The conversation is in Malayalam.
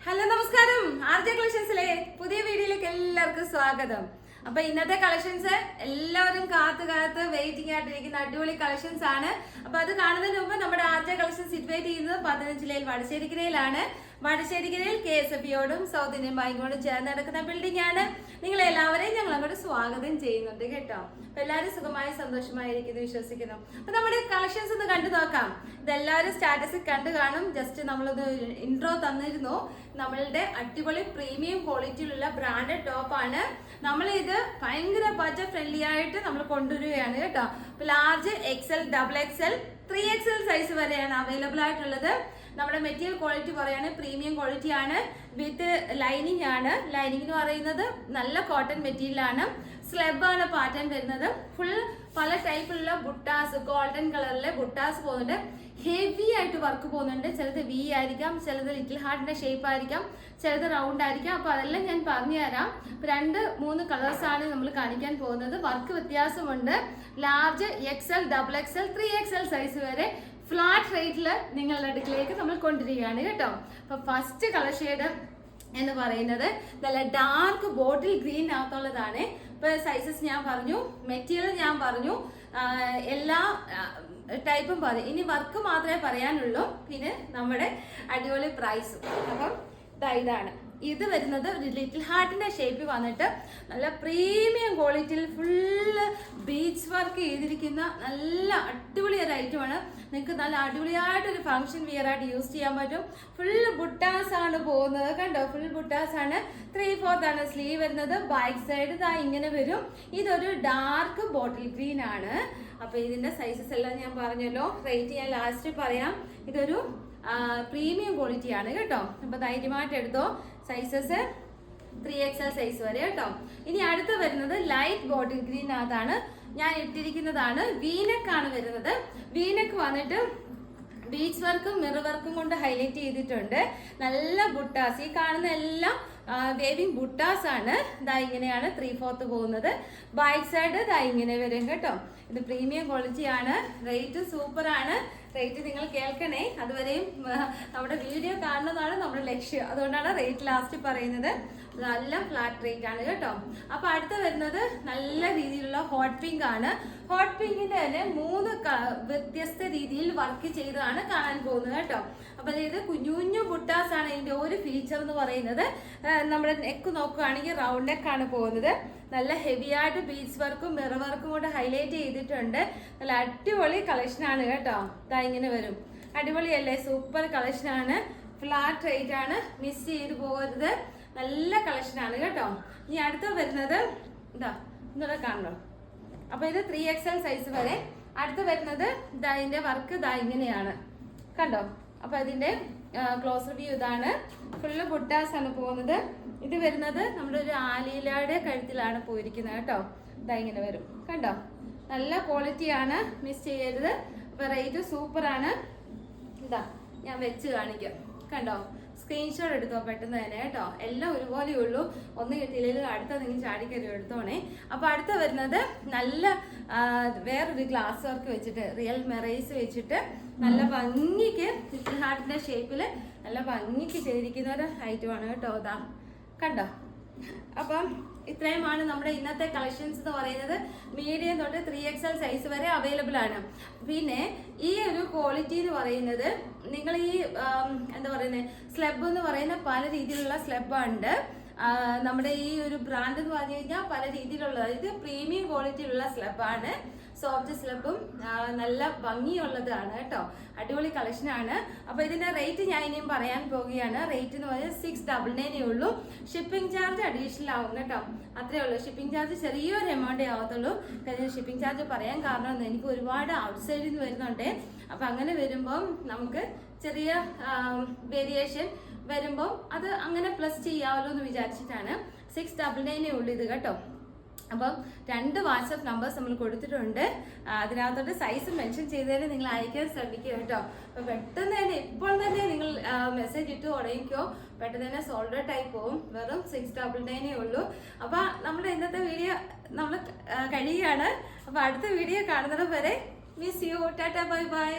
ഹലോ നമസ്കാരം, ആർജെ കളക്ഷൻസിലെ പുതിയ വീഡിയോയിലേക്ക് എല്ലാവർക്കും സ്വാഗതം. അപ്പൊ ഇന്നത്തെ കളക്ഷൻസ് എല്ലാവരും കാത്ത് വെയിറ്റിംഗ് ആയിട്ടിരിക്കുന്ന അടിപൊളി കളക്ഷൻസ് ആണ്. അപ്പൊ അത് കാണുന്നതിന് മുമ്പ് നമ്മുടെ ആർജെ കളക്ഷൻ സിറ്റുവേറ്റ് ചെയ്യുന്നത് 15 ജില്ലയിൽ വടശ്ശേരിക്കരയിലാണ്. വടശ്ശേരിക്കരയിൽ KSFയോടും സൗത്ത് ഇന്ത്യൻ ബാങ്കോടും ചേർന്ന് നടക്കുന്ന ബിൽഡിംഗ് ആണ്. നിങ്ങൾ എല്ലാവരെയും ഞങ്ങൾ അങ്ങോട്ട് സ്വാഗതം ചെയ്യുന്നുണ്ട് കേട്ടോ. അപ്പൊ എല്ലാവരും സുഖമായി സന്തോഷമായിരിക്കുന്നു വിശ്വസിക്കുന്നു. അപ്പൊ നമ്മുടെ കളക്ഷൻസ് ഒന്ന് കണ്ടു നോക്കാം. ഇതെല്ലാവരും സ്റ്റാറ്റസിൽ കണ്ടു കാണും. ജസ്റ്റ് നമ്മളൊന്ന് ഇൻട്രോ തന്നിരുന്നു. നമ്മളുടെ അടിപൊളി പ്രീമിയം ക്വാളിറ്റിയിലുള്ള ബ്രാൻഡഡ് ടോപ്പ് ആണ്. നമ്മൾ ഇത് ഭയങ്കര ബഡ്ജറ്റ് ഫ്രണ്ട്ലി ആയിട്ട് നമ്മൾ കൊണ്ടുവരികയാണ് കേട്ടോ. അപ്പൊ large XL, XXL, 3XL size വരെയാണ് അവൈലബിൾ ആയിട്ടുള്ളത്. നമ്മുടെ മെറ്റീരിയൽ ക്വാളിറ്റി പറയുകയാണെങ്കിൽ പ്രീമിയം ക്വാളിറ്റി ആണ്. വിത്ത് ലൈനിങ് ആണ്. ലൈനിങ് എന്ന് പറയുന്നത് നല്ല കോട്ടൺ മെറ്റീരിയൽ ആണ്. സ്ലബ് ആണ് പാറ്റേൺ വരുന്നത്. ഫുൾ പല ടൈപ്പിലുള്ള ബുട്ടാസ്, ഗോൾഡൻ കളറിലെ ബുട്ടാസ് പോകുന്നുണ്ട്. ഹെവി ആയിട്ട് വർക്ക് പോകുന്നുണ്ട്. ചിലത് V ആയിരിക്കാം, ചിലത് ലിറ്റിൽ ഹാർട്ടിന്റെ ഷേപ്പ് ആയിരിക്കാം, ചിലത് റൗണ്ട് ആയിരിക്കാം. അപ്പൊ അതെല്ലാം ഞാൻ പറഞ്ഞു തരാം. 2-3 കളേഴ്സ് ആണ് നമ്മൾ കാണിക്കാൻ പോകുന്നത്. വർക്ക് വ്യത്യാസമുണ്ട്. Large XL, XXL, 3XL size വരെ ഫ്ലാറ്റ് റേറ്റിൽ നിങ്ങളുടെ അടുക്കിലേക്ക് നമ്മൾ കൊണ്ടുവരികയാണ് കേട്ടോ. അപ്പൊ ഫസ്റ്റ് കളർ ഷെയ്ഡ് എന്ന് പറയുന്നത് നല്ല ഡാർക്ക് ബോട്ടിൽ ഗ്രീൻ അകത്തുള്ളതാണ്. ഇപ്പൊ സൈസസ് ഞാൻ പറഞ്ഞു, മെറ്റീരിയൽ ഞാൻ പറഞ്ഞു, എല്ലാ ടൈപ്പും പറയും. ഇനി വർക്ക് മാത്രമേ പറയാനുള്ളൂ, പിന്നെ നമ്മുടെ അടിപൊളി പ്രൈസും. അപ്പം ഇതാണ് ഇത് വരുന്നത്. ഒരു ലിറ്റിൽ ഹാർട്ടിന്റെ ഷേപ്പ് വന്നിട്ട് നല്ല പ്രീമിയം ക്വാളിറ്റിയിൽ ഫുള്ള് ബീച്ച് വർക്ക് ചെയ്തിരിക്കുന്ന നല്ല അടിപൊളി ഒരു ഐറ്റമാണ്. നിങ്ങൾക്ക് നല്ല അടിപൊളിയായിട്ടൊരു ഫംഗ്ഷൻ വിയർ ആയിട്ട് യൂസ് ചെയ്യാൻ പറ്റും. ഫുള്ള് ബുട്ടാസ് ആണ് പോകുന്നത് കണ്ടോ. ഫുൾ ബുട്ടാസ് ആണ്. 3/4 ആണ് സ്ലീവ് വരുന്നത്. ബാക്ക് സൈഡ് ഇതാ ഇങ്ങനെ വരും. ഇതൊരു ഡാർക്ക് ബോട്ടിൽ ഗ്രീൻ ആണ്. അപ്പൊ ഇതിന്റെ സൈസസ് എല്ലാം ഞാൻ പറഞ്ഞല്ലോ. റേറ്റ് ഞാൻ ലാസ്റ്റ് പറയാം. ഇതൊരു പ്രീമിയം ക്വാളിറ്റി ആണ് കേട്ടോ. അപ്പൊ ധൈര്യമായിട്ട് എടുത്തോ. സൈസസ് 3XL സൈസ് വരെ കേട്ടോ. ഇനി അടുത്ത് വരുന്നത് ലൈറ്റ് ബോട്ടിൽ ഗ്രീൻ അകത്താണ് ഞാൻ ഇട്ടിരിക്കുന്നതാണ്. വീനെക്ക് ആണ് വരുന്നത്. വീനെക്ക് വന്നിട്ട് ബീച്ച് വർക്കും മിറർ വർക്കും കൊണ്ട് ഹൈലൈറ്റ് ചെയ്തിട്ടുണ്ട്. നല്ല ബുട്ടാസ്, ഈ കാണുന്ന എല്ലാം വേവിങ് ബുട്ടാസ് ആണ്. ഇതാ ഇങ്ങനെയാണ് 3/4 പോകുന്നത്. ബാക്ക് സൈഡ് ഇതാ ഇങ്ങനെ വരും കേട്ടോ. ഇത് പ്രീമിയം ക്വാളിറ്റി ആണ്. റേറ്റ് സൂപ്പർ ആണ്. റേറ്റ് നിങ്ങൾ കേൾക്കണേ. അതുവരെയും നമ്മുടെ വീഡിയോ കാണുന്നതാണ് നമ്മുടെ ലക്ഷ്യം. അതുകൊണ്ടാണ് റേറ്റ് ലാസ്റ്റ് പറയുന്നത്. നല്ല ഫ്ലാറ്റ് റേറ്റ് ആണ് കേട്ടോ. അപ്പൊ അടുത്ത് വരുന്നത് നല്ല രീതിയിലുള്ള ഹോട്ട് പിങ്ക് ആണ്. ഹോട്ട് പിങ്കിന്റെ തന്നെ 3 വ്യത്യസ്ത രീതിയിൽ വർക്ക് ചെയ്തതാണ് കാണാൻ പോകുന്നത് കേട്ടോ. അപ്പൊ ഇത് കുഞ്ഞു ബുട്ടാസ് ആണ് ഇതിന്റെ ഒരു ഫീച്ചർ എന്ന് പറയുന്നത്. നമ്മുടെ നെക്ക് നോക്കുകയാണെങ്കിൽ റൗണ്ട് നെക്ക് ആണ് പോകുന്നത്. നല്ല ഹെവി ആയിട്ട് ബീച്ച് വർക്കും മിറർ വർക്കും കൊണ്ട് ഹൈലൈറ്റ് ചെയ്തിട്ടുണ്ട്. നല്ല അടിപൊളി കളക്ഷൻ ആണ് കേട്ടോ. ഇതാ ഇങ്ങനെ വരും. അടിപൊളിയല്ലേ? സൂപ്പർ കളക്ഷൻ ആണ്. ഫ്ലാറ്റ് റേറ്റ് ആണ്. മിസ് ചെയ്ത് പോകരുത്. നല്ല കളക്ഷൻ ആണ് കേട്ടോ. ഇനി അടുത്ത വരുന്നത് ഇതാ ഇന്നൂടെ കാണണോ. അപ്പൊ ഇത് 3XL സൈസ് വരെ. അടുത്ത് വരുന്നത് ഇതാ ഇതിന്റെ വർക്ക് ഇതാ ഇങ്ങനെയാണ് കണ്ടോ. അപ്പൊ ഇതിന്റെ ക്ലോസ് വ്യൂ ഇതാണ്. ഫുള്ള് ബുട്ടാസ് ആണ് പോകുന്നത്. ഇത് വരുന്നത് നമ്മുടെ ഒരു ആലീലയുടെ കഴുത്തിലാണ് പോയിരിക്കുന്നത് കേട്ടോ. ഇതാ ഇങ്ങനെ വരും കണ്ടോ. നല്ല ക്വാളിറ്റി ആണ്. മിസ് ചെയ്യരുത്. അപ്പൊ റേറ്റ് സൂപ്പർ ആണ്. ഇതാ ഞാൻ വെച്ച് കാണിക്കാം കണ്ടോ. സ്ക്രീൻഷോട്ട് എടുത്തോ പെട്ടെന്ന് തന്നെ കേട്ടോ. എല്ലാം ഒരുപോലെ ഉള്ളൂ. ഒന്ന് കിട്ടിയില്ലെങ്കിൽ അടുത്ത നിങ്ങൾ ചാടിക്കറി എടുത്തോണേ. അപ്പൊ അടുത്ത വരുന്നത് നല്ല വേറൊരു ഗ്ലാസ് വർക്ക് വെച്ചിട്ട് റിയൽ മെറൈസ് വെച്ചിട്ട് നല്ല ഭംഗിക്ക് ലിറ്റിൽ ഹാർട്ടിന്റെ ഷേപ്പില് നല്ല ഭംഗിക്ക് ചെയ്തിരിക്കുന്ന ഒരു ഐറ്റമാണ് കേട്ടോ. ഇതാ കണ്ടോ. അപ്പം ഇത്രയുമാണ് നമ്മുടെ ഇന്നത്തെ കളക്ഷൻസ് എന്ന് പറയുന്നത്. മീഡിയം തൊട്ട് 3XL സൈസ് വരെ അവൈലബിൾ ആണ്. പിന്നെ ഈ ഒരു ക്വാളിറ്റി എന്ന് പറയുന്നത് നിങ്ങൾ ഈ എന്താ പറയുന്നത് സ്ലബ് എന്ന് പറയുന്ന പല രീതിയിലുള്ള സ്ലബ് ഉണ്ട്. നമ്മുടെ ഈ ഒരു ബ്രാൻഡ് എന്ന് പറഞ്ഞു കഴിഞ്ഞാൽ പല രീതിയിലുള്ളത്. ഇത് പ്രീമിയം ക്വാളിറ്റിയിലുള്ള സ്ലബാണ്. സോഫ്റ്റ് സ്ലബും നല്ല ഭംഗിയുള്ളതാണ് കേട്ടോ. അടിപൊളി കളക്ഷൻ ആണ്. അപ്പൊ ഇതിന്റെ റേറ്റ് ഞാൻ ഇനിയും പറയാൻ പോവുകയാണ്. റേറ്റ് എന്ന് പറഞ്ഞാൽ 699 ഉള്ളൂ. ഷിപ്പിംഗ് ചാർജ് അഡീഷണൽ ആവും കേട്ടോ. അത്രേ ഉള്ളൂ. ഷിപ്പിംഗ് ചാർജ് ചെറിയൊരു എമൗണ്ടേ ആവത്തുള്ളൂ. ഷിപ്പിംഗ് ചാർജ് പറയാൻ കാരണം എനിക്ക് ഒരുപാട് ഔട്ട്സൈഡിൽ നിന്ന് വരുന്നുണ്ട്. അപ്പൊ അങ്ങനെ വരുമ്പം നമുക്ക് ചെറിയ വേരിയേഷൻ വരുമ്പോൾ അത് അങ്ങനെ പ്ലസ് ചെയ്യാമല്ലോ എന്ന് വിചാരിച്ചിട്ടാണ് 699 ഉള്ളൂ ഇത് കേട്ടോ. അപ്പം 2 വാട്സപ്പ് നമ്പേഴ്സ് നമ്മൾ കൊടുത്തിട്ടുണ്ട്. അതിനകത്തോട്ട് സൈസ് മെൻഷൻ ചെയ്തതിന് നിങ്ങൾ അയക്കാൻ ശ്രമിക്കുക കേട്ടോ. അപ്പൊ പെട്ടെന്ന് തന്നെ ഇപ്പോൾ തന്നെ നിങ്ങൾ മെസ്സേജ് ഇട്ട് തുടങ്ങിക്കോ. പെട്ടെന്ന് തന്നെ സോൾഡ് ഔട്ട് ആയി പോകും. വെറും 699 ഉള്ളൂ. അപ്പൊ നമ്മുടെ ഇന്നത്തെ വീഡിയോ നമ്മൾ കഴിയുകയാണ്. അപ്പൊ അടുത്ത വീഡിയോ കാണുന്നത് വരെ miss you. Tata bye bye.